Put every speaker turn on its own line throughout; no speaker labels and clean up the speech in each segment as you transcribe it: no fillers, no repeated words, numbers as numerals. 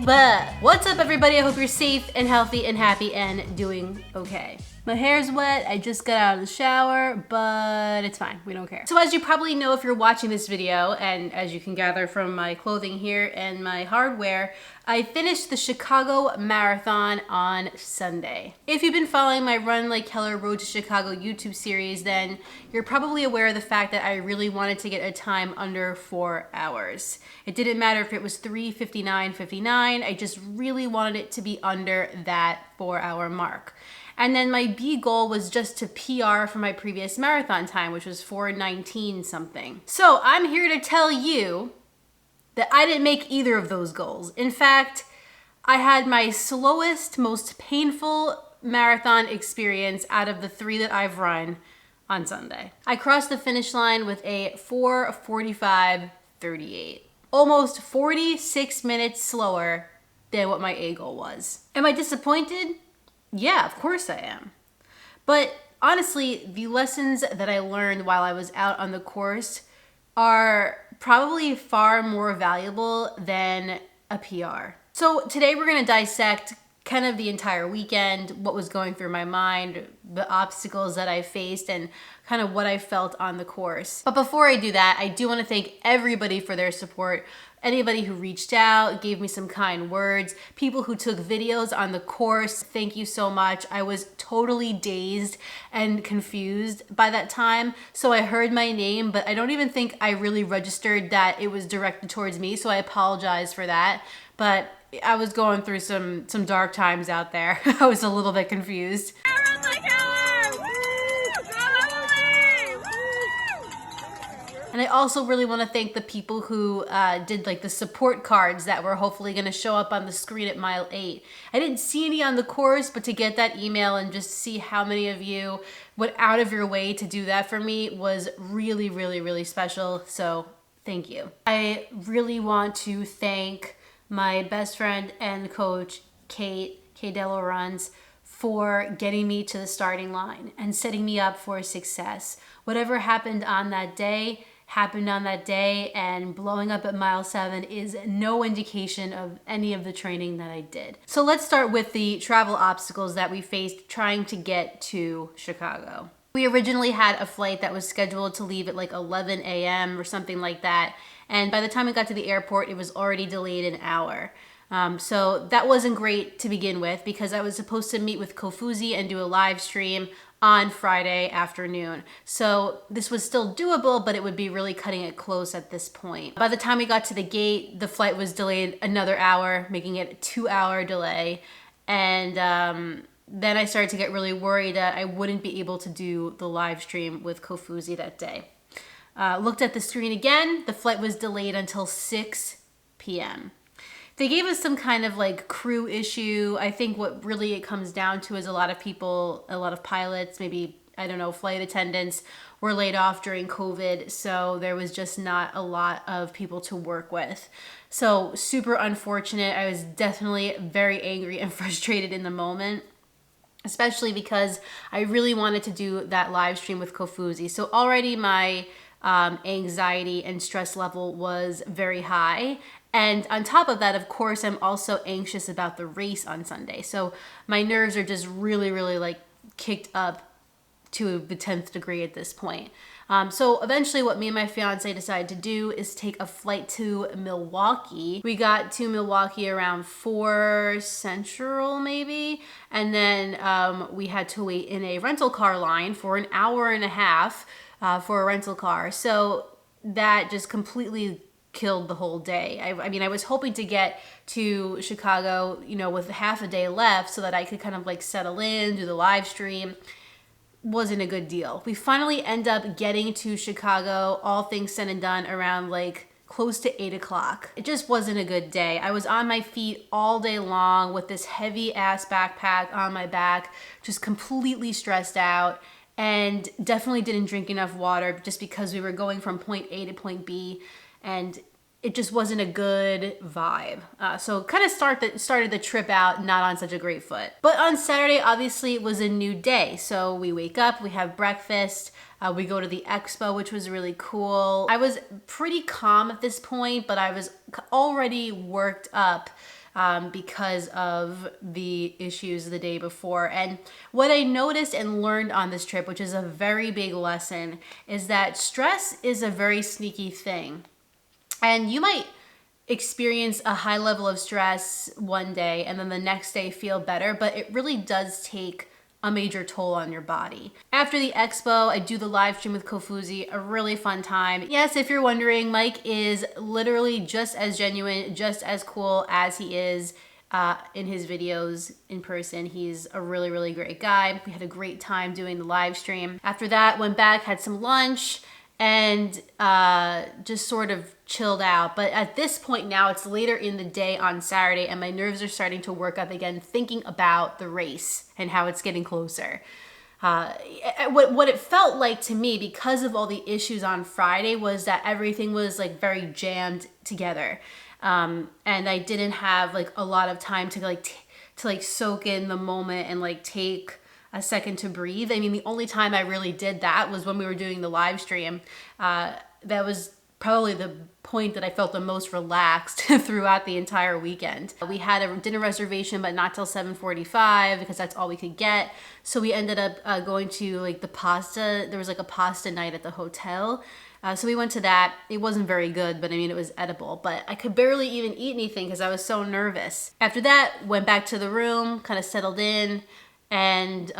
What's up, everybody? I hope you're safe and healthy and happy and doing okay. My hair's wet, I just got out of the shower, but it's fine, we don't care. So as you probably know if you're watching this video, and as you can gather from my clothing here and my hardware, I finished the Chicago Marathon on Sunday. If you've been following my Run Like Keller Road to Chicago YouTube series, then you're probably aware of the fact that I really wanted to get a time under 4 hours. It didn't matter if it was 3:59:59, I just really wanted it to be under that 4-hour mark. And then my B goal was just to PR for my previous marathon time, which was 4:19 something. So I'm here to tell you that I didn't make either of those goals. In fact, I had my slowest, most painful marathon experience out of the 3 that I've run on Sunday. I crossed the finish line with a 4:45:38. Almost 46 minutes slower than what my A goal was. Am I disappointed? Yeah, of course I am. But honestly, the lessons that I learned while I was out on the course are probably far more valuable than a PR. So today we're gonna dissect kind of the entire weekend, what was going through my mind, the obstacles that I faced, and kind of what I felt on the course. But before I do that, I do want to thank everybody for their support. Anybody who reached out, gave me some kind words, people who took videos on the course, thank you so much. I was totally dazed and confused by that time. So I heard my name, but I don't even think I really registered that it was directed towards me, so I apologize for that. But I was going through some dark times out there. I was a little bit confused. And I also really want to thank the people who did like the support cards that were hopefully going to show up on the screen at mile 8. I didn't see any on the course, but to get that email and just see how many of you went out of your way to do that for me was really, really, really special. So thank you. I really want to thank my best friend and coach, Kate Dello Runs, for getting me to the starting line and setting me up for success. Whatever happened on that day, happened on that day, and blowing up at mile 7 is no indication of any of the training that I did. So let's start with the travel obstacles that we faced trying to get to Chicago. We originally had a flight that was scheduled to leave at like 11 a.m. or something like that. And by the time we got to the airport, it was already delayed an hour. So that wasn't great to begin with because I was supposed to meet with Kofuzi and do a live stream on Friday afternoon. So this was still doable, but it would be really cutting it close at this point. By the time we got to the gate, the flight was delayed another hour, making it a 2-hour delay. And then I started to get really worried that I wouldn't be able to do the live stream with Kofuzi that day. Looked at the screen again, the flight was delayed until 6 p.m. They gave us some kind of like crew issue. I think what really it comes down to is a lot of people, a lot of pilots, maybe, I don't know, flight attendants were laid off during COVID. So there was just not a lot of people to work with. So super unfortunate. I was definitely very angry and frustrated in the moment, especially because I really wanted to do that live stream with Kofuzi. So already my anxiety and stress level was very high. And on top of that, of course, I'm also anxious about the race on Sunday. So my nerves are just really, really like kicked up to the 10th degree at this point. So eventually what me and my fiance decided to do is take a flight to Milwaukee. We got to Milwaukee around 4 Central maybe. And then we had to wait in a rental car line for an hour and a half for a rental car. So that just completely killed the whole day. I mean, I was hoping to get to Chicago, you know, with half a day left so that I could kind of like settle in, do the live stream. Wasn't a good deal. We finally end up getting to Chicago, all things said and done, around like close to 8 o'clock. It just wasn't a good day. I was on my feet all day long with this heavy ass backpack on my back, just completely stressed out, and definitely didn't drink enough water just because we were going from point A to point B, and it just wasn't a good vibe. So kind of started the trip out not on such a great foot. But on Saturday, obviously, it was a new day. So we wake up, we have breakfast, we go to the expo, which was really cool. I was pretty calm at this point, but I was already worked up because of the issues the day before. And what I noticed and learned on this trip, which is a very big lesson, is that stress is a very sneaky thing. And you might experience a high level of stress one day and then the next day feel better, but it really does take a major toll on your body. After the expo, I do the live stream with Kofuzi, a really fun time. Yes, if you're wondering, Mike is literally just as genuine, just as cool as he is in his videos in person. He's a really, really great guy. We had a great time doing the live stream. After that, went back, had some lunch, and just sort of chilled out. But at this point now, it's later in the day on Saturday, and my nerves are starting to work up again, thinking about the race and how it's getting closer. What it felt like to me, because of all the issues on Friday, was that everything was like very jammed together. And I didn't have like a lot of time to soak in the moment and like take a second to breathe. I mean, the only time I really did that was when we were doing the live stream. That was probably the point that I felt the most relaxed throughout the entire weekend. We had a dinner reservation, but not till 7:45 because that's all we could get. So we ended up going to like the pasta. There was like a pasta night at the hotel. So we went to that. It wasn't very good, but I mean, it was edible. But I could barely even eat anything because I was so nervous. After that, went back to the room, kind of settled in, and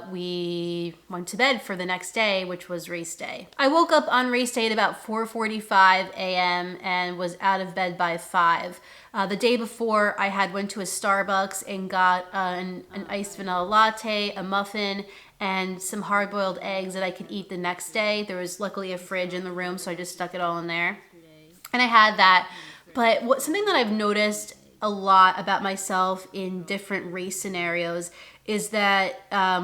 we went to bed for the next day, which was race day. I woke up on race day at about 4:45 a.m. and was out of bed by 5. The day before, I had went to a Starbucks and got an iced vanilla latte, a muffin, and some hard-boiled eggs that I could eat the next day. There was luckily a fridge in the room, so I just stuck it all in there. And I had that. But something that I've noticed a lot about myself in different race scenarios is that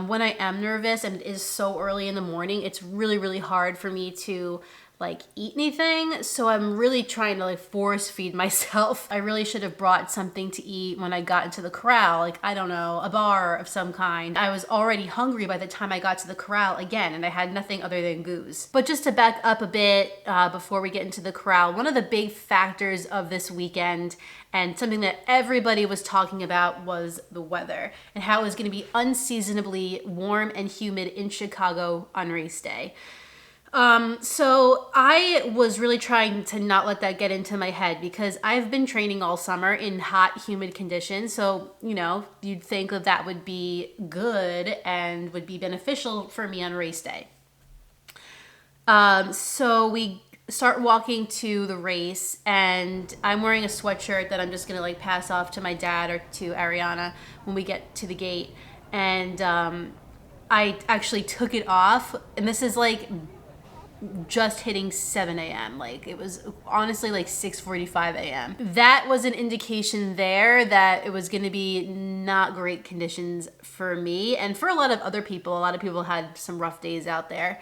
when I am nervous and it is so early in the morning, it's really, really hard for me to like eat anything. So I'm really trying to like force feed myself. I really should have brought something to eat when I got into the corral, like, I don't know, a bar of some kind. I was already hungry by the time I got to the corral again, and I had nothing other than goose. But just to back up a bit before we get into the corral, one of the big factors of this weekend and something that everybody was talking about was the weather and how it was going to be unseasonably warm and humid in Chicago on race day. So I was really trying to not let that get into my head because I've been training all summer in hot, humid conditions. So, you know, you'd think that would be good and would be beneficial for me on race day. So we start walking to the race, and I'm wearing a sweatshirt that I'm just gonna like pass off to my dad or to Ariana when we get to the gate. And I actually took it off, and this is like just hitting 7 a.m. Like it was honestly like 6:45 a.m. That was an indication there that it was going to be not great conditions for me and for a lot of other people. A lot of people had some rough days out there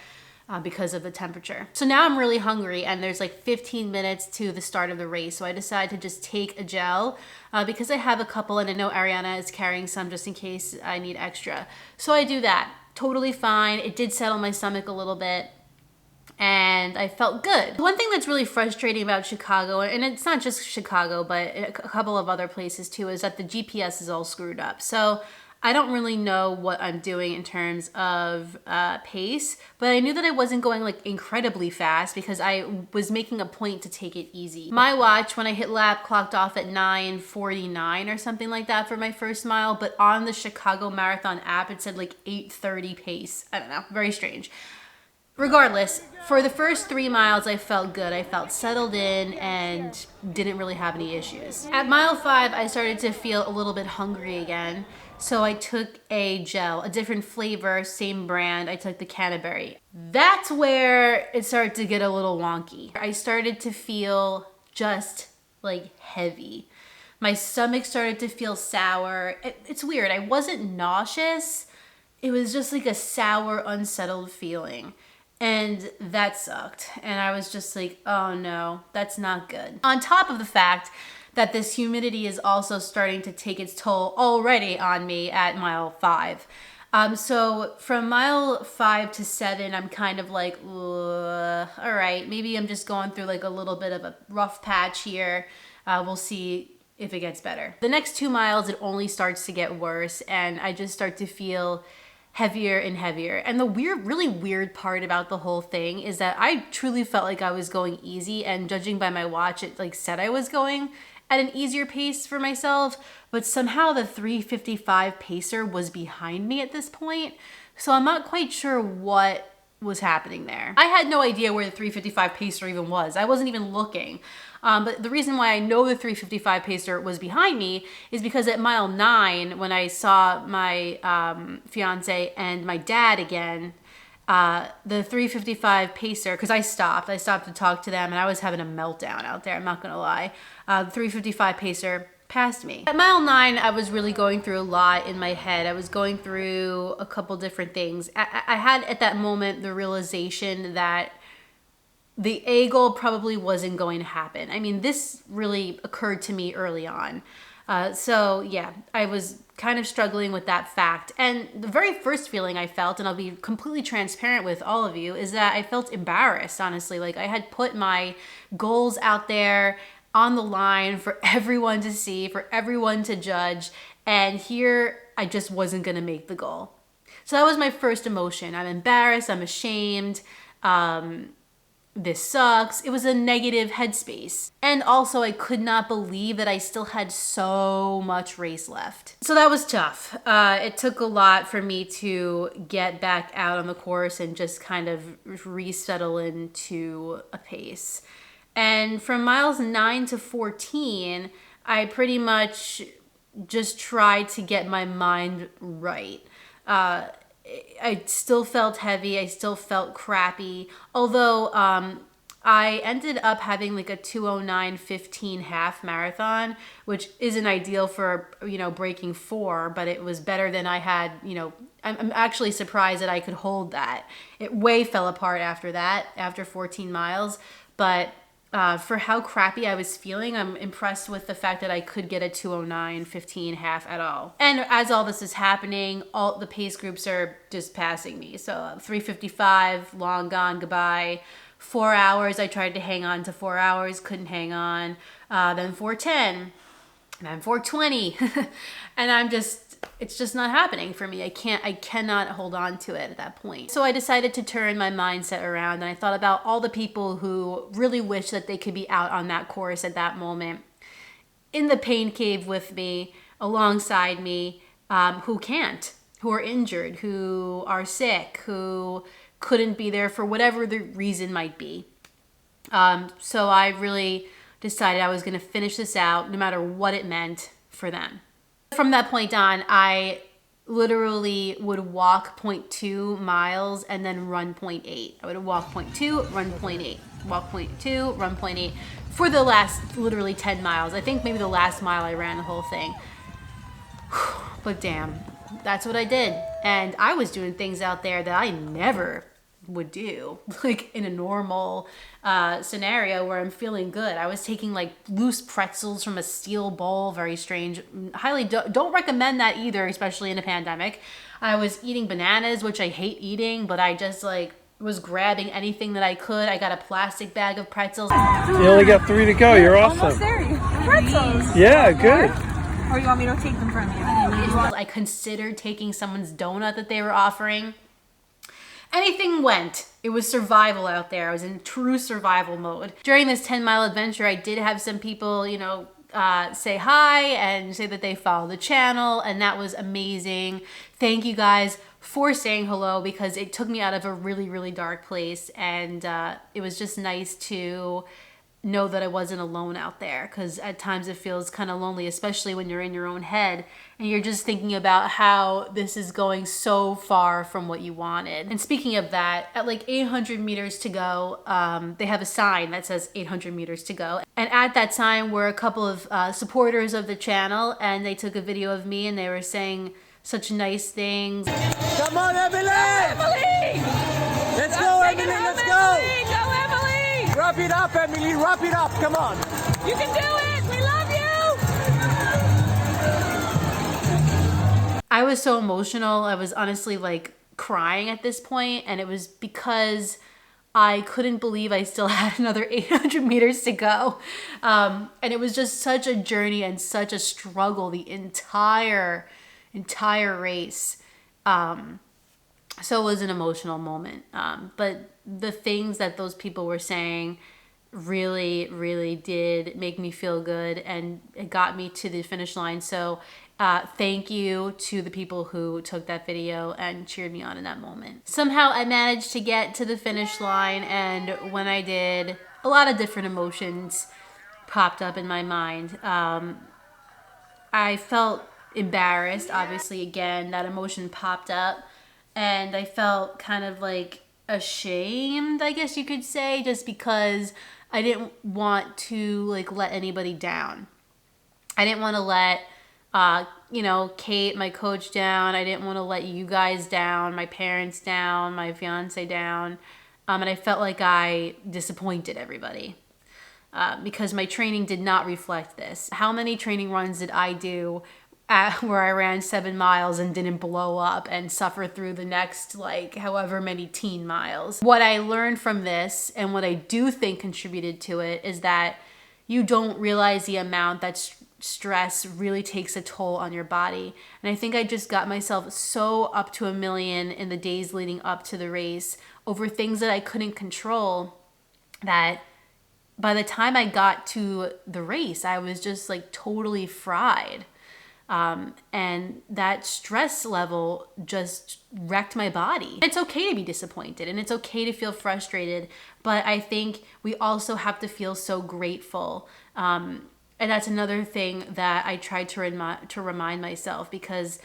because of the temperature. So now I'm really hungry, and there's like 15 minutes to the start of the race. So I decided to just take a gel because I have a couple, and I know Ariana is carrying some just in case I need extra. So I do that. Totally fine. It did settle my stomach a little bit, and I felt good. One thing that's really frustrating about Chicago, and it's not just Chicago, but a couple of other places too, is that the GPS is all screwed up. So I don't really know what I'm doing in terms of pace, but I knew that I wasn't going like incredibly fast because I was making a point to take it easy. My watch, when I hit lap, clocked off at 9:49 or something like that for my first mile, but on the Chicago Marathon app, it said like 8:30 pace. I don't know, very strange. Regardless, for the first 3 miles, I felt good. I felt settled in and didn't really have any issues. At mile 5, I started to feel a little bit hungry again. So I took a gel, a different flavor, same brand. I took the Canterbury. That's where it started to get a little wonky. I started to feel just like heavy. My stomach started to feel sour. It's weird. I wasn't nauseous. It was just like a sour, unsettled feeling. And that sucked. And I was just like, oh no, that's not good. On top of the fact that this humidity is also starting to take its toll already on me at mile 5. So from mile 5 to 7, I'm kind of like, all right, maybe I'm just going through like a little bit of a rough patch here. We'll see if it gets better. The next 2 miles, it only starts to get worse, and I just start to feel heavier and heavier. And the really weird part about the whole thing is that I truly felt like I was going easy, and judging by my watch, it like said I was going at an easier pace for myself, but somehow the 3:55 pacer was behind me at this point. So I'm not quite sure what was happening there. I had no idea where the 3:55 pacer even was. I wasn't even looking. But the reason why I know the 3:55 pacer was behind me is because at mile 9, when I saw my fiance and my dad again, the 3:55 pacer, because I stopped to talk to them, and I was having a meltdown out there, I'm not gonna lie. The 3:55 pacer passed me. At mile 9, I was really going through a lot in my head. I was going through a couple different things. I had at that moment the realization that the A goal probably wasn't going to happen. I mean, this really occurred to me early on. So yeah, I was kind of struggling with that fact. And the very first feeling I felt, and I'll be completely transparent with all of you, is that I felt embarrassed, honestly. Like I had put my goals out there on the line for everyone to see, for everyone to judge. And here I just wasn't going to make the goal. So that was my first emotion. I'm embarrassed. I'm ashamed. This sucks. It was a negative headspace. And also I could not believe that I still had so much race left. So that was tough. It took a lot for me to get back out on the course and just kind of resettle into a pace. And from miles 9 to 14, I pretty much just tried to get my mind right. I still felt heavy. I still felt crappy. Although I ended up having like a 2:09:15 half marathon, which isn't ideal for, breaking 4, but it was better than I had, I'm actually surprised that I could hold that. It way fell apart after that, after 14 miles. But for how crappy I was feeling, I'm impressed with the fact that I could get a 2:09:15 half at all. And as all this is happening, all the pace groups are just passing me. So 3:55, long gone, goodbye. 4 hours, I tried to hang on to 4 hours, couldn't hang on. Then 4:10, and then 4:20. And it's just not happening for me. I cannot hold on to it at that point. So I decided to turn my mindset around, and I thought about all the people who really wish that they could be out on that course at that moment, in the pain cave with me, alongside me, who can't, who are injured, who are sick, who couldn't be there for whatever the reason might be. So I really decided I was gonna finish this out no matter what it meant for them. From that point on, I literally would walk 0.2 miles and then run 0.8. I would walk 0.2, run 0.8, walk 0.2, run 0.8 for the last literally 10 miles. I think maybe the last mile I ran the whole thing. But damn, that's what I did. And I was doing things out there that I never would do, like in a normal scenario where I'm feeling good. I was taking like loose pretzels from a steel bowl, very strange. Highly don't recommend that either, especially in a pandemic. I was eating bananas, which I hate eating, but I just like was grabbing anything that I could. I got a plastic bag of pretzels.
You only got 3 to go. You're awesome.
Almost there. Pretzels.
Yeah, good.
Or you want me to take them from you?
I considered taking someone's donut that they were offering. Anything went. It was survival out there. I was in true survival mode. During this 10-mile adventure, I did have some people, say hi and say that they follow the channel, and that was amazing. Thank you guys for saying hello, because it took me out of a really, really dark place, and it was just nice to know that I wasn't alone out there, because at times it feels kind of lonely, especially when you're in your own head and you're just thinking about how this is going so far from what you wanted. And speaking of that, at like 800 meters to go, they have a sign that says 800 meters to go. And at that sign were a couple of supporters of the channel, and they took a video of me and they were saying such nice things.
Come on, Emily!
Emily!
Let's go, Emily, let's go!
Go, Emily!
Wrap it up, Emily, wrap it up, come on!
You can do it! We love you!
I was so emotional. I was honestly like crying at this point, and it was because I couldn't believe I still had another 800 meters to go. And it was just such a journey and such a struggle the entire race. So it was an emotional moment. But the things that those people were saying really, really did make me feel good, and it got me to the finish line. So thank you to the people who took that video and cheered me on in that moment. Somehow I managed to get to the finish line, and when I did, a lot of different emotions popped up in my mind. I felt embarrassed, obviously, again, that emotion popped up, and I felt kind of like ashamed, I guess you could say, just because I didn't want to like let anybody down. I didn't want to let Kate, my coach, down. I didn't want to let you guys down, my parents down, my fiance down. And I felt like I disappointed everybody because my training did not reflect this. How many training runs did I do where I ran 7 miles and didn't blow up and suffer through the next like however many teen miles? What I learned from this, and what I do think contributed to it, is that you don't realize the amount that stress really takes a toll on your body. And I think I just got myself so up to a million in the days leading up to the race over things that I couldn't control, that by the time I got to the race, I was just like totally fried. And that stress level just wrecked my body. It's okay to be disappointed, and it's okay to feel frustrated, but I think we also have to feel so grateful. And that's another thing that I tried to remind myself, because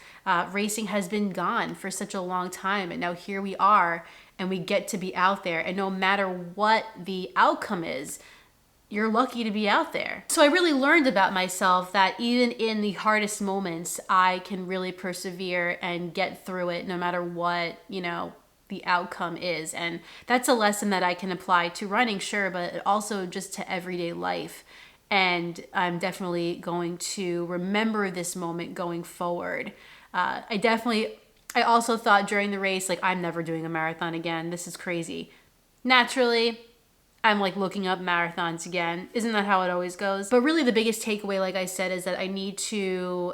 racing has been gone for such a long time, and now here we are, and we get to be out there, and no matter what the outcome is, you're lucky to be out there. So I really learned about myself that even in the hardest moments, I can really persevere and get through it no matter what, the outcome is. And that's a lesson that I can apply to running, sure, but also just to everyday life. And I'm definitely going to remember this moment going forward. I also thought during the race, like, I'm never doing a marathon again. This is crazy. Naturally, I'm like looking up marathons again. Isn't that how it always goes? But really the biggest takeaway, like I said, is that I need to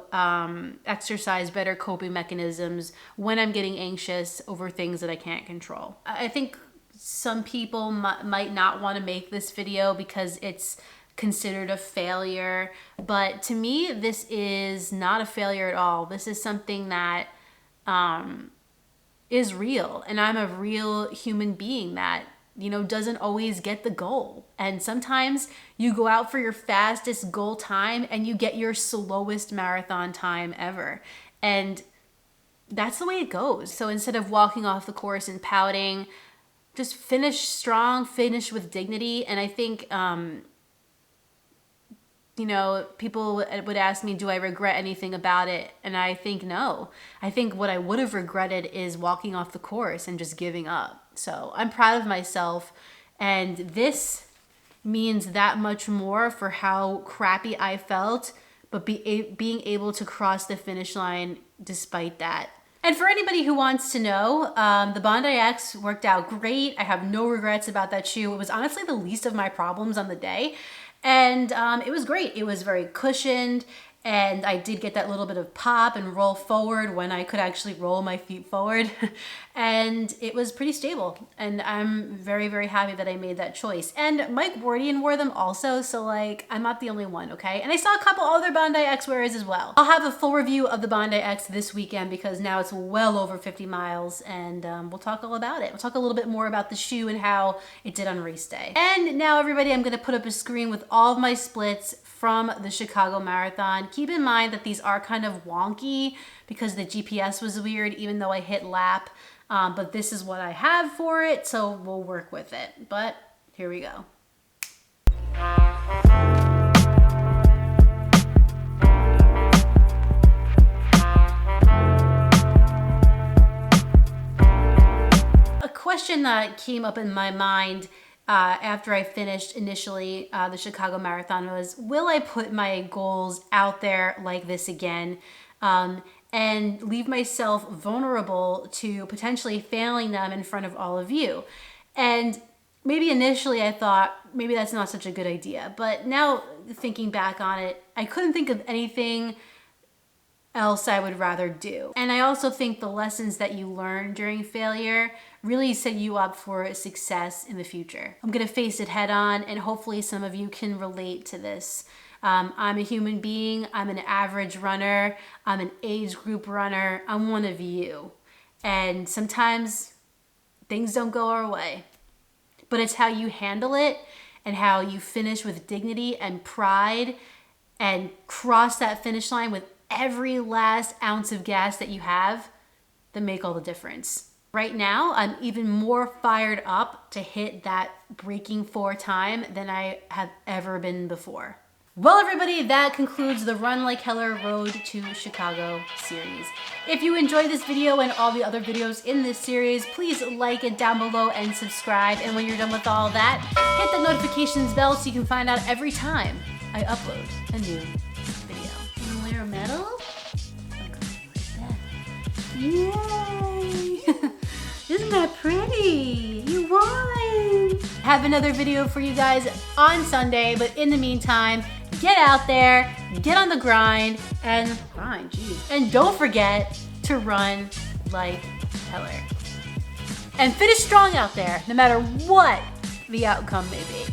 exercise better coping mechanisms when I'm getting anxious over things that I can't control. I think some people might not want to make this video because it's considered a failure, but to me, this is not a failure at all. This is something that is real, and I'm a real human being that doesn't always get the goal. And sometimes you go out for your fastest goal time and you get your slowest marathon time ever. And that's the way it goes. So instead of walking off the course and pouting, just finish strong, finish with dignity. And I think, people would ask me, do I regret anything about it? And I think no. I think what I would have regretted is walking off the course and just giving up. So I'm proud of myself, and this means that much more for how crappy I felt, but being able to cross the finish line despite that. And for anybody who wants to know, the Bondi X worked out great. I have no regrets about that shoe. It was honestly the least of my problems on the day. And it was great. It was very cushioned, and I did get that little bit of pop and roll forward when I could actually roll my feet forward. And it was pretty stable. And I'm very, very happy that I made that choice. And Mike Wardian wore them also, so like, I'm not the only one, okay? And I saw a couple other Bondi X wearers as well. I'll have a full review of the Bondi X this weekend because now it's well over 50 miles, and we'll talk all about it. We'll talk a little bit more about the shoe and how it did on race day. And now, everybody, I'm gonna put up a screen with all of my splits from the Chicago Marathon. Keep in mind that these are kind of wonky because the GPS was weird even though I hit lap, but this is what I have for it, so we'll work with it. But here we go. A question that came up in my mind after I finished initially the Chicago Marathon was, will I put my goals out there like this again and leave myself vulnerable to potentially failing them in front of all of you? And maybe initially I thought maybe that's not such a good idea, but now thinking back on it, I couldn't think of anything else I would rather do. And I also think the lessons that you learn during failure really set you up for success in the future. I'm gonna face it head on, and hopefully some of you can relate to this. I'm a human being, I'm an average runner, I'm an age group runner, I'm one of you. And sometimes things don't go our way, but it's how you handle it and how you finish with dignity and pride and cross that finish line with every last ounce of gas that you have that make all the difference. Right now, I'm even more fired up to hit that breaking 4 time than I have ever been before. Well, everybody, that concludes the Run Like Heller Road to Chicago series. If you enjoyed this video and all the other videos in this series, please like it down below and subscribe. And when you're done with all that, hit the notifications bell so you can find out every time I upload a new video. You wanna wear a medal? Yay! Isn't that pretty? You won! Have another video for you guys on Sunday, but in the meantime, get out there, get on the grind, and and don't forget to run like Heller. And finish strong out there, no matter what the outcome may be.